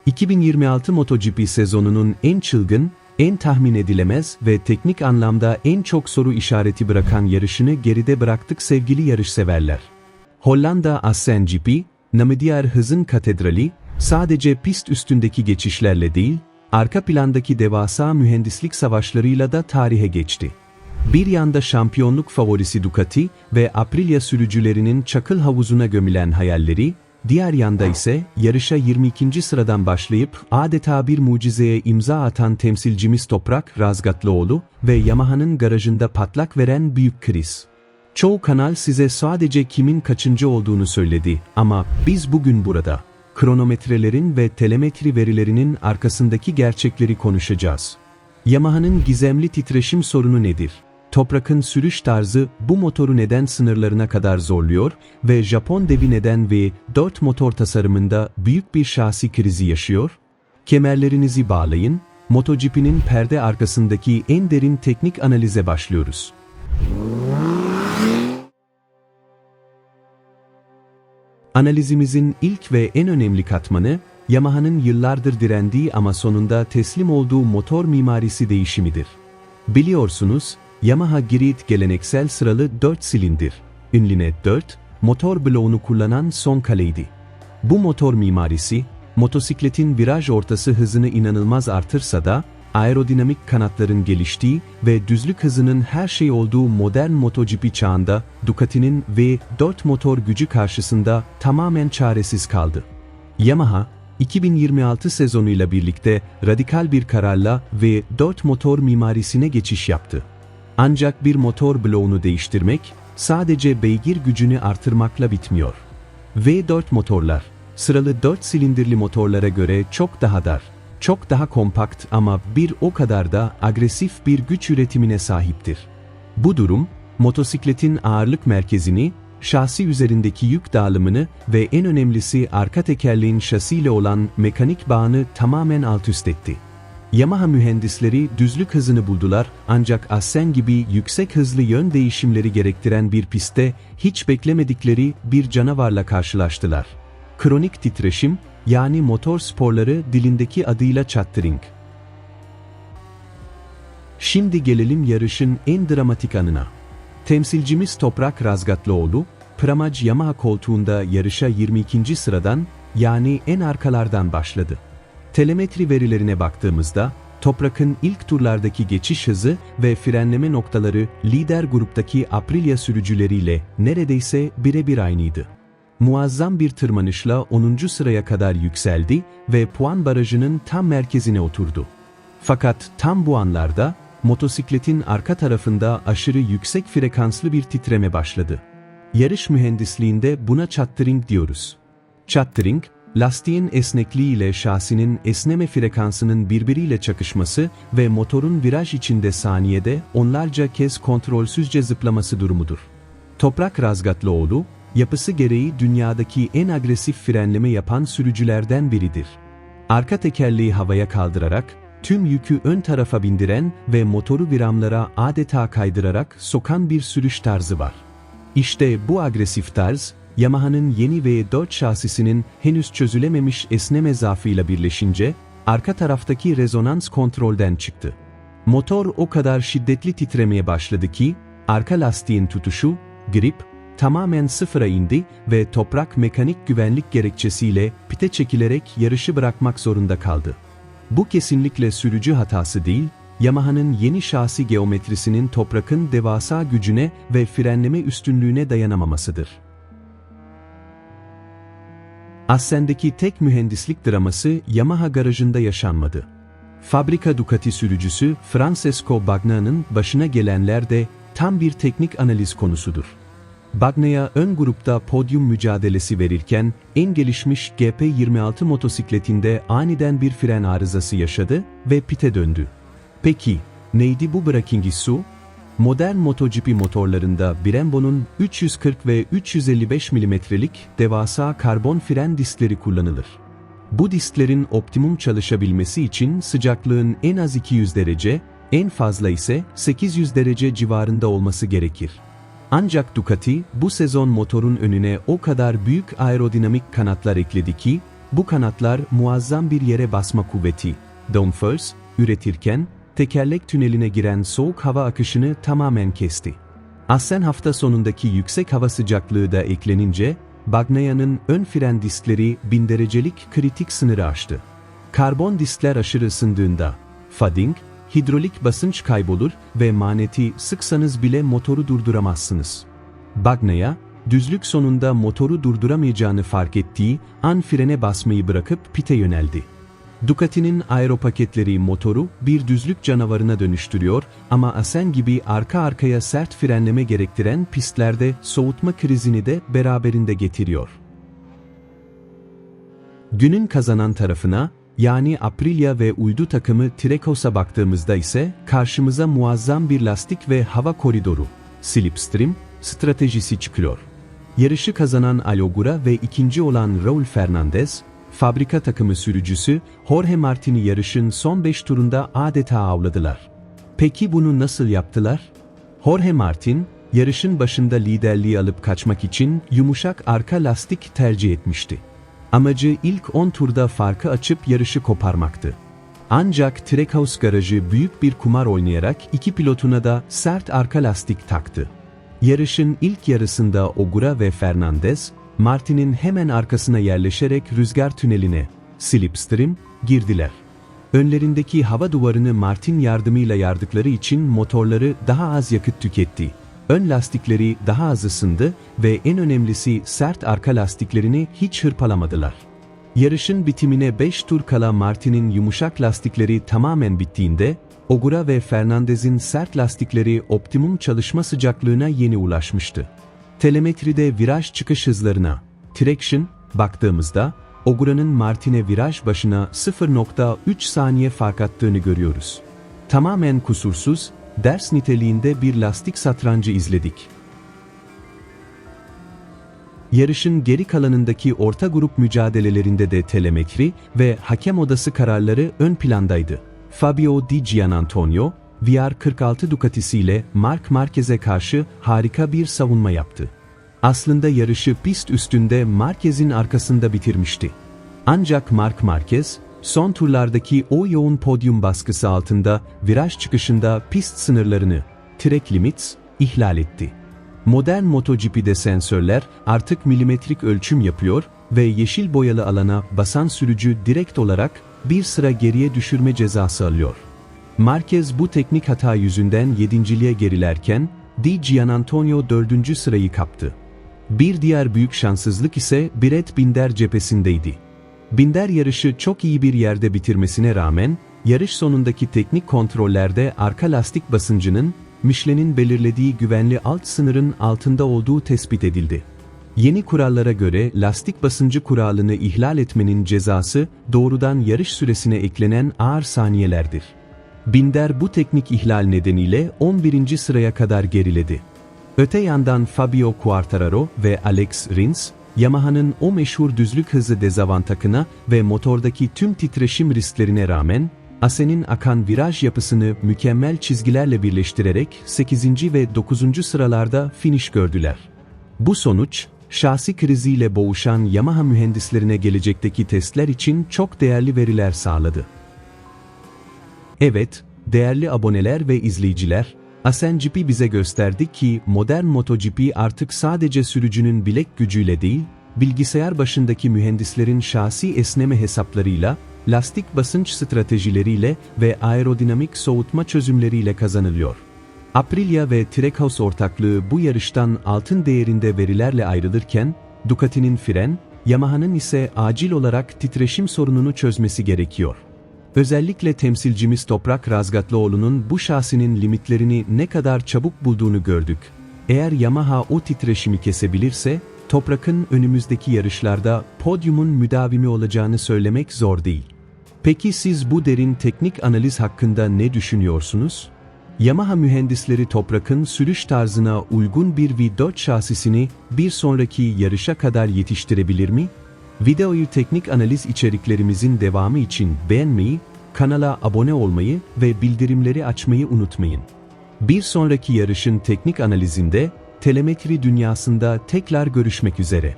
2026 MotoGP sezonunun en çılgın, en tahmin edilemez ve teknik anlamda en çok soru işareti bırakan yarışını geride bıraktık sevgili yarışseverler. Hollanda Assen GP, namı diğer hızın katedrali, sadece pist üstündeki geçişlerle değil, arka plandaki devasa mühendislik savaşlarıyla da tarihe geçti. Bir yanda şampiyonluk favorisi Ducati ve Aprilia sürücülerinin çakıl havuzuna gömülen hayalleri, diğer yanda ise yarışa 22. sıradan başlayıp adeta bir mucizeye imza atan temsilcimiz Toprak Razgatlıoğlu ve Yamaha'nın garajında patlak veren büyük kriz. Çoğu kanal size sadece kimin kaçıncı olduğunu söyledi ama biz bugün burada kronometrelerin ve telemetri verilerinin arkasındaki gerçekleri konuşacağız. Yamaha'nın gizemli titreşim sorunu nedir? Toprak'ın sürüş tarzı bu motoru neden sınırlarına kadar zorluyor ve Japon devi neden V4 motor tasarımında büyük bir şasi krizi yaşıyor? Kemerlerinizi bağlayın, MotoGP'nin perde arkasındaki en derin teknik analize başlıyoruz. Analizimizin ilk ve en önemli katmanı, Yamaha'nın yıllardır direndiği ama sonunda teslim olduğu motor mimarisi değişimidir. Biliyorsunuz, Yamaha Grid geleneksel sıralı 4 silindir, Inline 4, motor bloğunu kullanan son kaleydi. Bu motor mimarisi, motosikletin viraj ortası hızını inanılmaz artırsa da, aerodinamik kanatların geliştiği ve düzlük hızının her şey olduğu modern MotoGP çağında Ducati'nin V4 motor gücü karşısında tamamen çaresiz kaldı. Yamaha, 2026 sezonuyla birlikte radikal bir kararla V4 motor mimarisine geçiş yaptı. Ancak bir motor bloğunu değiştirmek, sadece beygir gücünü artırmakla bitmiyor. V4 motorlar, sıralı 4 silindirli motorlara göre çok daha dar, çok daha kompakt ama bir o kadar da agresif bir güç üretimine sahiptir. Bu durum, motosikletin ağırlık merkezini, şasi üzerindeki yük dağılımını ve en önemlisi arka tekerleğin şasiyle olan mekanik bağını tamamen altüst etti. Yamaha mühendisleri düzlük hızını buldular ancak Assen gibi yüksek hızlı yön değişimleri gerektiren bir pistte hiç beklemedikleri bir canavarla karşılaştılar. Kronik titreşim, yani motor sporları dilindeki adıyla chattering. Şimdi gelelim yarışın en dramatik anına. Temsilcimiz Toprak Razgatlıoğlu, Pramac Yamaha koltuğunda yarışa 22. sıradan, yani en arkalardan başladı. Telemetri verilerine baktığımızda, Toprak'ın ilk turlardaki geçiş hızı ve frenleme noktaları lider gruptaki Aprilia sürücüleriyle neredeyse birebir aynıydı. Muazzam bir tırmanışla 10. sıraya kadar yükseldi ve puan barajının tam merkezine oturdu. Fakat tam bu anlarda, motosikletin arka tarafında aşırı yüksek frekanslı bir titreme başladı. Yarış mühendisliğinde buna chattering diyoruz. Chattering, lastiğin esnekliği ile şasinin esneme frekansının birbiriyle çakışması ve motorun viraj içinde saniyede onlarca kez kontrolsüzce zıplaması durumudur. Toprak Razgatlıoğlu, yapısı gereği dünyadaki en agresif frenleme yapan sürücülerden biridir. Arka tekerleği havaya kaldırarak, tüm yükü ön tarafa bindiren ve motoru viramlara adeta kaydırarak sokan bir sürüş tarzı var. İşte bu agresif tarz, Yamaha'nın yeni V4 şasisinin henüz çözülememiş esneme zaafıyla birleşince, arka taraftaki rezonans kontrolden çıktı. Motor o kadar şiddetli titremeye başladı ki, arka lastiğin tutuşu, grip, tamamen sıfıra indi ve Toprak mekanik güvenlik gerekçesiyle pite çekilerek yarışı bırakmak zorunda kaldı. Bu kesinlikle sürücü hatası değil, Yamaha'nın yeni şasi geometrisinin Toprak'ın devasa gücüne ve frenleme üstünlüğüne dayanamamasıdır. Assen'deki tek mühendislik draması Yamaha garajında yaşanmadı. Fabrika Ducati sürücüsü Francesco Bagna'nın başına gelenler de tam bir teknik analiz konusudur. Bagnaia ön grupta podyum mücadelesi verirken en gelişmiş GP26 motosikletinde aniden bir fren arızası yaşadı ve pite döndü. Peki, neydi bu braking issue? Modern MotoGP motorlarında Brembo'nun 340 ve 355 mm'lik devasa karbon fren diskleri kullanılır. Bu disklerin optimum çalışabilmesi için sıcaklığın en az 200 derece, en fazla ise 800 derece civarında olması gerekir. Ancak Ducati bu sezon motorun önüne o kadar büyük aerodinamik kanatlar ekledi ki, bu kanatlar muazzam bir yere basma kuvveti, downforce, üretirken, tekerlek tüneline giren soğuk hava akışını tamamen kesti. Aslen hafta sonundaki yüksek hava sıcaklığı da eklenince, Bagnaya'nın ön fren diskleri 1000 derecelik kritik sınırı aştı. Karbon diskler aşırı ısındığında, fading, hidrolik basınç kaybolur ve maneti sıksanız bile motoru durduramazsınız. Bagnaya, düzlük sonunda motoru durduramayacağını fark ettiği an frene basmayı bırakıp pite yöneldi. Ducati'nin aeropaketleri motoru bir düzlük canavarına dönüştürüyor ama Assen gibi arka arkaya sert frenleme gerektiren pistlerde soğutma krizini de beraberinde getiriyor. Günün kazanan tarafına, yani Aprilia ve uydu takımı Trackhous'a baktığımızda ise karşımıza muazzam bir lastik ve hava koridoru, slipstream, stratejisi çıkıyor. Yarışı kazanan Alogura ve ikinci olan Raul Fernandez, fabrika takımı sürücüsü Jorge Martin'i yarışın son 5 turunda adeta avladılar. Peki bunu nasıl yaptılar? Jorge Martin, yarışın başında liderliği alıp kaçmak için yumuşak arka lastik tercih etmişti. Amacı ilk 10 turda farkı açıp yarışı koparmaktı. Ancak Trackhouse garajı büyük bir kumar oynayarak iki pilotuna da sert arka lastik taktı. Yarışın ilk yarısında Ogura ve Fernandez, Martin'in hemen arkasına yerleşerek rüzgar tüneline, slipstream, girdiler. Önlerindeki hava duvarını Martin yardımıyla yardıkları için motorları daha az yakıt tüketti. Ön lastikleri daha az ısındı ve en önemlisi sert arka lastiklerini hiç hırpalamadılar. Yarışın bitimine 5 tur kala Martin'in yumuşak lastikleri tamamen bittiğinde, Ogura ve Fernandez'in sert lastikleri optimum çalışma sıcaklığına yeni ulaşmıştı. Telemetride viraj çıkış hızlarına, traction, baktığımızda, Ogura'nın Martin'e viraj başına 0.3 saniye fark attığını görüyoruz. Tamamen kusursuz, ders niteliğinde bir lastik satrancı izledik. Yarışın geri kalanındaki orta grup mücadelelerinde de telemetri ve hakem odası kararları ön plandaydı. Fabio Di Gianantonio, VR46 Ducati'siyle Marc Marquez'e karşı harika bir savunma yaptı. Aslında yarışı pist üstünde Marquez'in arkasında bitirmişti. Ancak Marc Marquez, son turlardaki o yoğun podyum baskısı altında viraj çıkışında pist sınırlarını, track limits, ihlal etti. Modern MotoGP'de sensörler artık milimetrik ölçüm yapıyor ve yeşil boyalı alana basan sürücü direkt olarak bir sıra geriye düşürme cezası alıyor. Marquez bu teknik hata yüzünden 7.liğe gerilerken, Di Gianantonio 4. sırayı kaptı. Bir diğer büyük şanssızlık ise Brett Binder cephesindeydi. Binder yarışı çok iyi bir yerde bitirmesine rağmen, yarış sonundaki teknik kontrollerde arka lastik basıncının, Michelin'in belirlediği güvenli alt sınırın altında olduğu tespit edildi. Yeni kurallara göre lastik basıncı kuralını ihlal etmenin cezası doğrudan yarış süresine eklenen ağır saniyelerdir. Binder bu teknik ihlal nedeniyle 11. sıraya kadar geriledi. Öte yandan Fabio Quartararo ve Alex Rins, Yamaha'nın o meşhur düzlük hızı dezavantajına ve motordaki tüm titreşim risklerine rağmen, Assen'in akan viraj yapısını mükemmel çizgilerle birleştirerek 8. ve 9. sıralarda finish gördüler. Bu sonuç, şasi kriziyle boğuşan Yamaha mühendislerine gelecekteki testler için çok değerli veriler sağladı. Evet, değerli aboneler ve izleyiciler, Assen GP bize gösterdi ki modern MotoGP artık sadece sürücünün bilek gücüyle değil, bilgisayar başındaki mühendislerin şasi esneme hesaplarıyla, lastik basınç stratejileriyle ve aerodinamik soğutma çözümleriyle kazanılıyor. Aprilia ve Trackhouse ortaklığı bu yarıştan altın değerinde verilerle ayrılırken, Ducati'nin fren, Yamaha'nın ise acil olarak titreşim sorununu çözmesi gerekiyor. Özellikle temsilcimiz Toprak Razgatlıoğlu'nun bu şasinin limitlerini ne kadar çabuk bulduğunu gördük. Eğer Yamaha o titreşimi kesebilirse, Toprak'ın önümüzdeki yarışlarda podyumun müdavimi olacağını söylemek zor değil. Peki siz bu derin teknik analiz hakkında ne düşünüyorsunuz? Yamaha mühendisleri Toprak'ın sürüş tarzına uygun bir V4 şasisini bir sonraki yarışa kadar yetiştirebilir mi? Videoyu teknik analiz içeriklerimizin devamı için beğenmeyi, kanala abone olmayı ve bildirimleri açmayı unutmayın. Bir sonraki yarışın teknik analizinde, telemetri dünyasında tekrar görüşmek üzere.